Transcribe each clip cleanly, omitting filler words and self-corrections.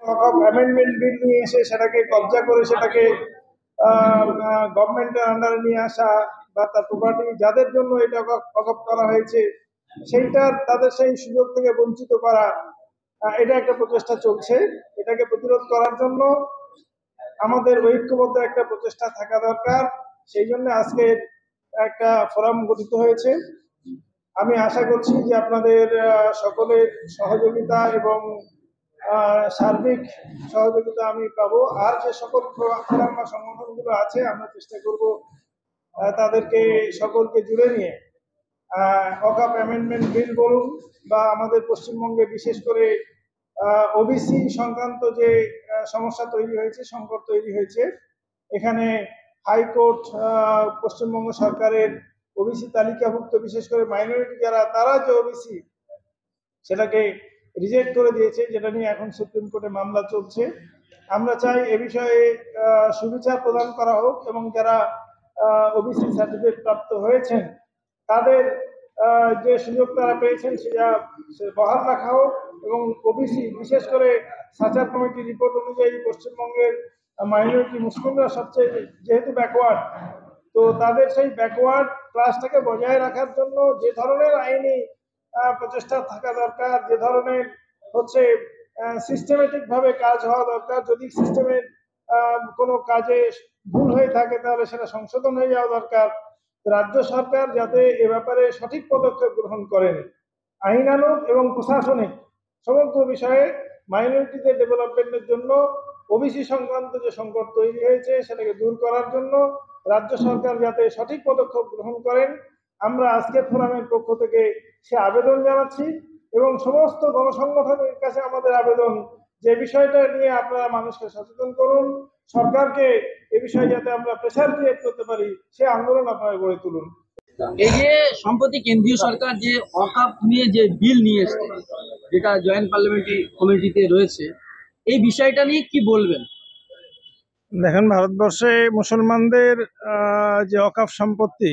Amendment bill নিয়ে এসে সেটাকে কবজা করে সেটাকে গভর্নমেন্টের আন্ডারে নিয়ে আসা বা তার প্রপার্টি যাদের জন্য এটা ওয়াকফ করা হয়েছে তাদের সেই সুযোগ থেকে বঞ্চিত করা, এটা একটা প্রচেষ্টা চলছে। এটাকে প্রতিরোধ করার জন্য আমাদের ঐক্যবদ্ধ একটা প্রচেষ্টা থাকা দরকার। সেই জন্য আজকে একটা ফোরাম গঠিত হয়েছে। আমি আশা করছি যে আপনাদের সকলের সহযোগিতা এবং সার্বিক সহযোগিতা আমি পাবো। আর যে সকল ফোরাম বা সংগঠনগুলো আছে আমরা চেষ্টা করব তাদেরকে সকলকে জুড়ে নিয়ে ওয়াকফ অ্যামেন্ডমেন্ট বিল বলুন বা আমাদের পশ্চিমবঙ্গে বিশেষ করে ওবিসি সংক্রান্ত যে সমস্যা তৈরি হয়েছে, সংকট তৈরি হয়েছে, এখানে হাইকোর্ট পশ্চিমবঙ্গ সরকারের ওবিসি তালিকাভুক্ত বিশেষ করে মাইনরিটি যারা তারা যে ওবিসি সেটাকে রিজেক্ট করে দিয়েছে, যেটা নিয়ে এখন সুপ্রিম কোর্টে মামলা চলছে। আমরা চাই এ বিষয়ে সুবিচার প্রদান করা হোক এবং যারা ওবিসি সার্টিফিকেট প্রাপ্ত হয়েছেন তাদের যে সুযোগ তারা পেয়েছেন সেটা বহাল রাখা হোক এবং ওবিসি বিশেষ করে সাচার কমিটির রিপোর্ট অনুযায়ী পশ্চিমবঙ্গের মাইনরিটি মুসলিমরা সবচেয়ে যেহেতু ব্যাকওয়ার্ড, তো তাদের সেই ব্যাকওয়ার্ড ক্লাসটাকে বজায় রাখার জন্য যে ধরনের আইনি প্রচেষ্টা থাকা দরকার, যে ধরনের সিস্টেমেটিক ভাবে কাজ হওয়া দরকার, যদি সিস্টেমের কোনো কাজে ভুল হয়ে থাকে তাহলে সেটা সংশোধন হয়ে যাওয়া দরকার। রাজ্য সরকার যাতে এ ব্যাপারে সঠিক পদক্ষেপ গ্রহণ করেন, আইনানুগ এবং প্রশাসনিক সমগ্র বিষয়ে মাইনরিটিদের ডেভেলপমেন্টের জন্য ওবিসি সংক্রান্ত যে সংকট তৈরি হয়েছে সেটাকে দূর করার জন্য রাজ্য সরকার যাতে সঠিক পদক্ষেপ গ্রহণ করেন, আমরা আজকে ফোরামের পক্ষ থেকে সে আবেদন জানাচ্ছি এবং সমস্ত গণসংগঠনের কাছে আমাদের আবেদন যে বিষয়টা নিয়ে আপনারা মানুষকে সচেতন করুন, সরকারকে এ বিষয়ে যাতে আমরা প্রেসার ক্রিয়েট করতে পারি সে আন্দোলন আপনারা গড়ে তুলুন। এই যে সম্প্রতি কেন্দ্রীয় সরকার যে ওয়াকফ নিয়ে যে বিল নিয়ে এসেছে, যেটা জয়েন্ট পার্লামেন্টারি কমিটিতে রয়েছে, এই বিষয়টা নিয়ে কি বলবেন? দেখেন, ভারতবর্ষে মুসলমানদের যে ওয়াকফ সম্পত্তি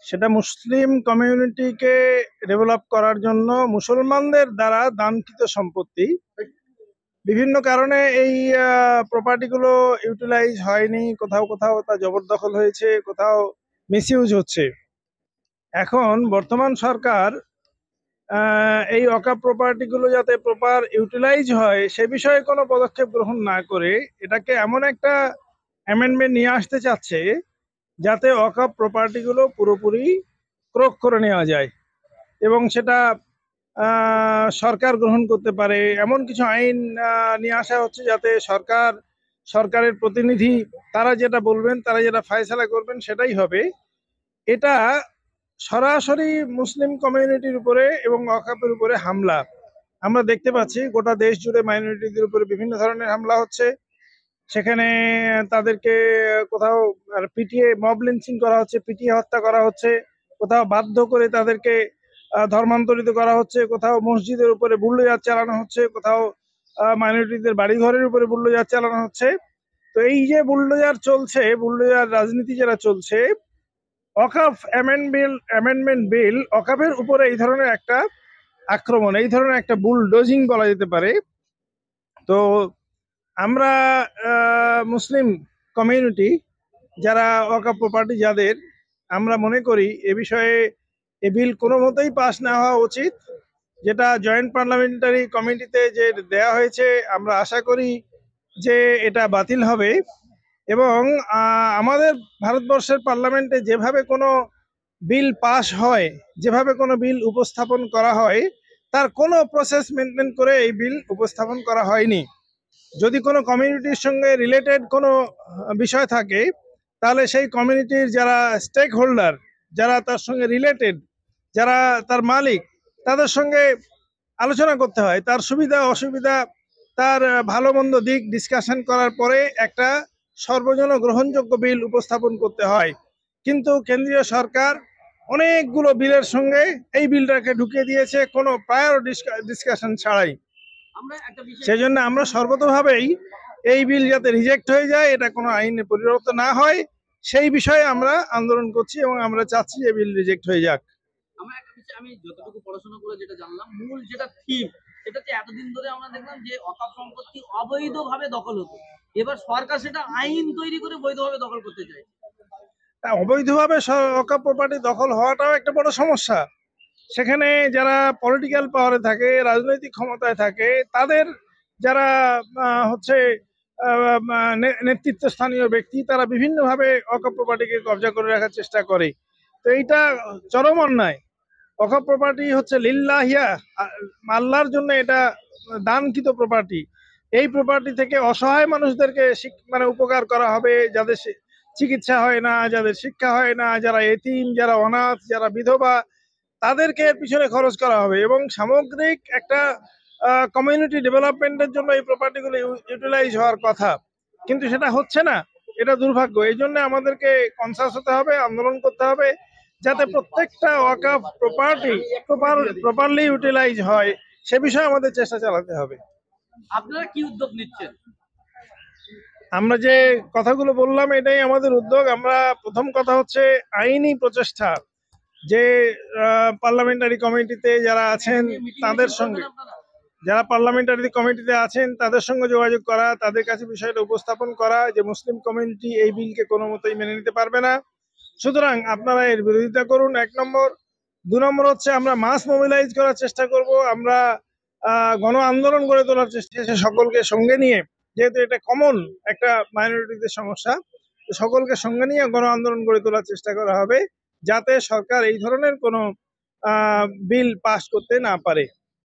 সেটা মুসলিম কমিউনিটিকে ডেভেলপ করার জন্য মুসলমানদের দ্বারা দানকৃত সম্পত্তি। বিভিন্ন কারণে এই প্রপার্টিগুলো ইউটিলাইজ হয়নি, কোথাও কোথাও তা জবরদখল হয়েছে, কোথাও মিসইউজ হচ্ছে। এখন বর্তমান সরকার এই ওয়াকফ প্রপার্টিগুলো যাতে প্রপার ইউটিলাইজ হয় সে বিষয়ে কোনো পদক্ষেপ গ্রহণ না করে এটাকে এমন একটা অ্যামেন্ডমেন্ট নিয়ে আসতে চাচ্ছে যাতে ওয়াকফ প্রপার্টিগুলো পুরোপুরি ক্রোক করে নেওয়া যায় এবং সেটা সরকার গ্রহণ করতে পারে এমন কিছু আইন নিয়ে আসা হচ্ছে যাতে সরকারের প্রতিনিধি তারা যেটা বলবেন, তারা যেটা ফয়সালা করবেন সেটাই হবে। এটা সরাসরি মুসলিম কমিউনিটির উপরে এবং ওয়াকফের উপরে হামলা আমরা দেখতে পাচ্ছি। গোটা দেশ জুড়ে মাইনরিটিদের উপরে বিভিন্ন ধরনের হামলা হচ্ছে, সেখানে তাদেরকে কোথাও পিটিয়ে মব লিঞ্চিং করা হচ্ছে, পিটিয়ে হত্যা করা হচ্ছে, কোথাও বাধ্য করে তাদেরকে ধর্মান্তরিত করা হচ্ছে, কোথাও মসজিদের উপরে বুল্ডোজার চালানো হচ্ছে, কোথাও মাইনরিটিদের বাড়িঘরের উপরে বুল্ডোজার চালানো হচ্ছে। তো এই যে বুল্ডোজার চলছে, বুল্ডোজার রাজনীতি যেটা চলছে, ওয়াকফ অ্যামেন্ডমেন্ট বিল ওয়াকফের উপরে এই ধরনের একটা আক্রমণ, এই ধরনের একটা বুলডোজিং বলা যেতে পারে। তো আমরা মুসলিম কমিউনিটি যারা ওয়াকফ প্রপার্টি যাদের, আমরা মনে করি এ বিষয়ে এ বিল কোনো মতেই পাস না হওয়া উচিত। যেটা জয়েন্ট পার্লামেন্টারি কমিটিতে যে দেয়া হয়েছে আমরা আশা করি যে এটা বাতিল হবে এবং আমাদের ভারতবর্ষের পার্লামেন্টে যেভাবে কোনো বিল পাস হয়, যেভাবে কোনো বিল উপস্থাপন করা হয় তার কোনো প্রসেস মেনটেন করে এই বিল উপস্থাপন করা হয়নি। যদি কোনো কমিউনিটির সঙ্গে রিলেটেড কোনো বিষয় থাকে তাহলে সেই কমিউনিটির যারা স্টেক হোল্ডার, যারা তার সঙ্গে রিলেটেড, যারা তার মালিক, তাদের সঙ্গে আলোচনা করতে হয়, তার সুবিধা অসুবিধা, তার ভালো মন্দ দিক ডিসকাশন করার পরে একটা সর্বজন গ্রহণযোগ্য বিল উপস্থাপন করতে হয়। কিন্তু কেন্দ্রীয় সরকার অনেকগুলো বিলের সঙ্গে এই বিলটাকে ঢুকিয়ে দিয়েছে কোনো প্রায়র ডিসকাশন ছাড়াই। সেই জন্য আমরা সর্বতভাবেই এই বিল যাতে রিজেক্ট হয়ে যায়, এটা কোনো আইনে পরিণত না হয় সেই বিষয়ে আমরা আন্দোলন করছি এবং আমরা চাচ্ছি যে বিল রিজেক্ট হয়ে যাক। আমি যতটুকু পড়াশোনা করে যেটা জানলাম, মূল যেটা থিম সেটা হচ্ছে এতদিন ধরে আমরা দেখলাম যে অকাপ সম্পত্তি অবৈধভাবে দখল হতো, এবার সরকার সেটা আইন তৈরি করে বৈধভাবে দখল করতে চায়। অবৈধভাবে ওয়াকফ প্রপার্টি দখল হওয়াটাও একটা বড় সমস্যা। সেখানে যারা পলিটিক্যাল পাওয়ারে থাকে, রাজনৈতিক ক্ষমতায় থাকে, তাদের যারা হচ্ছে নেতৃত্ব স্থানীয় ব্যক্তি, তারা বিভিন্নভাবে ওয়াকফ প্রপার্টিকে কবজা করে রাখার চেষ্টা করে। তো এইটা চরম অন্যায়। ওয়াকফ প্রপার্টি হচ্ছে লিল্লাহিয়া, আল্লাহর জন্য এটা দানকৃত প্রপার্টি। এই প্রপার্টি থেকে অসহায় মানুষদেরকে মানে উপকার করা হবে, যাদের চিকিৎসা হয় না, যাদের শিক্ষা হয় না, যারা এতিম, যারা অনাথ, যারা বিধবা, তাদেরকে এর পিছনে খরচ করা হবে এবং সামগ্রিক একটা কমিউনিটি ডেভেলপমেন্টের জন্য এই প্রপার্টিগুলো ইউটিলাইজ হওয়ার কথা, কিন্তু সেটা হচ্ছে না। এটা দুর্ভাগ্য। এই জন্য আমাদেরকে কনসাস হতে হবে, আন্দোলন করতে হবে, যাতে প্রত্যেকটা ওয়াকফ প্রপার্টি প্রপারলি ইউটিলাইজ হয়, সে বিষয়ে আমাদের চেষ্টা চালাতে হবে। আপনারা কি উদ্যোগ নিচ্ছেন? আমরা যে কথাগুলো বললাম, এটাই আমাদের উদ্যোগ। আমরা প্রথম কথা হচ্ছে আইনি প্রচেষ্টা, যে পার্লামেন্টারি কমিটিতে যারা আছেন তাদের সঙ্গে, যারা পার্লামেন্টারি কমিটিতে আছেন তাদের সঙ্গে যোগাযোগ করা, তাদের কাছে বিষয়টা উপস্থাপন করা যে মুসলিম কমিউনিটি এই বিলকে কোনো মতেই মেনে নিতে পারবে না, সুতরাং আপনারা এর বিরোধিতা করুন, 1 নম্বর। 2 নম্বর হচ্ছে আমরা মাস মোবিলাইজ করার চেষ্টা করব, আমরা গণ আন্দোলন গড়ে তোলার চেষ্টা, সকলকে সঙ্গে নিয়ে, যেহেতু এটা কমন একটা মাইনরিটিদের সমস্যা, সকলকে সঙ্গে নিয়ে গণ আন্দোলন গড়ে তোলার চেষ্টা করা হবে, যাতে সরকার এই ধরনের কোনো বিল পাস করতে না পারে।